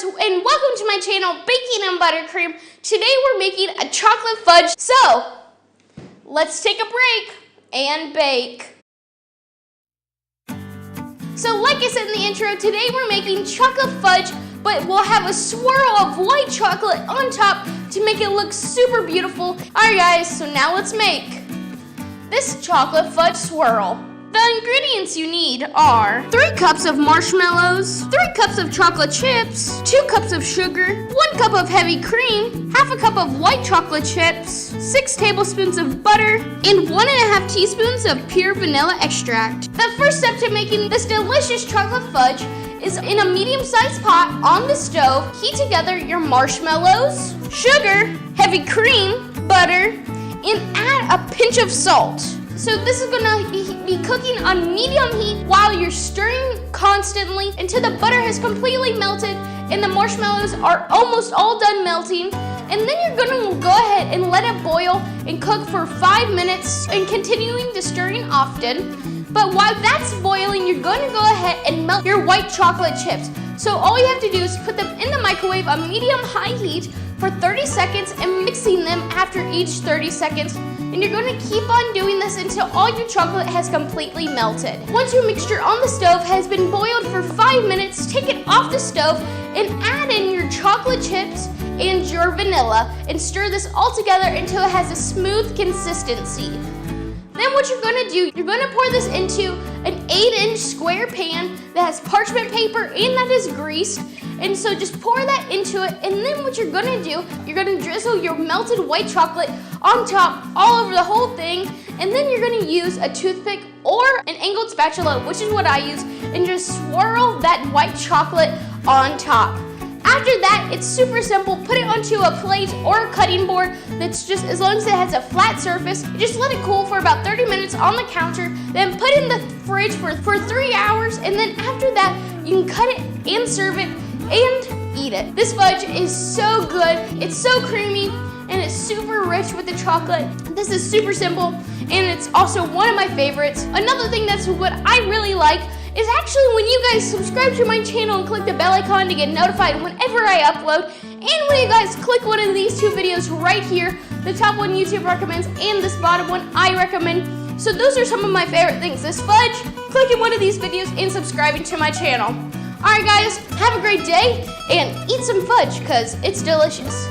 lovers, and welcome to my channel, Baking and Buttercream. Today we're making a chocolate fudge. So, let's take a break and bake. So like I said in the intro, today we're making chocolate fudge, but we'll have a swirl of white chocolate on top to make it look super beautiful. Alright guys, so now let's make this chocolate fudge swirl. The ingredients you need are 3 cups of marshmallows, 3 cups of chocolate chips, 2 cups of sugar, 1 cup of heavy cream, half a cup of white chocolate chips, 6 tablespoons of butter, and 1.5 teaspoons of pure vanilla extract. The first step to making this delicious chocolate fudge is in a medium-sized pot on the stove, heat together your marshmallows, sugar, heavy cream, butter, and add a pinch of salt. So this is gonna be cooking on medium heat while you're stirring constantly until the butter has completely melted and the marshmallows are almost all done melting. And then you're gonna go ahead and let it boil and cook for 5 minutes and continuing to stirring often. But while that's boiling, you're going to go ahead and melt your white chocolate chips. So all you have to do is put them in the microwave on medium-high heat for 30 seconds and mixing them after each 30 seconds. And you're going to keep on doing this until all your chocolate has completely melted. Once your mixture on the stove has been boiled for 5 minutes, take it off the stove and add in your chocolate chips and your vanilla and stir this all together until it has a smooth consistency. Then what you're gonna do, you're gonna pour this into an 8-inch square pan that has parchment paper and that is greased. And so just pour that into it, and then what you're gonna do, you're gonna drizzle your melted white chocolate on top all over the whole thing, and then you're gonna use a toothpick or an angled spatula, which is what I use, and just swirl that white chocolate on top. After that, it's super simple. Put it onto a plate or a cutting board that's just, as long as it has a flat surface, just let it cool for about 30 minutes on the counter, then put it in the fridge for 3 hours, and then after that, you can cut it and serve it and eat it. This fudge is so good, it's so creamy, and it's super rich with the chocolate. This is super simple, and it's also one of my favorites. Another thing that's what I really like is actually when you guys subscribe to my channel and click the bell icon to get notified whenever I upload, and when you guys click one of these 2 videos right here, the top one YouTube recommends and this bottom one I recommend. So those are some of my favorite things. This fudge, clicking one of these videos, and subscribing to my channel. Alright guys, have a great day and eat some fudge because it's delicious.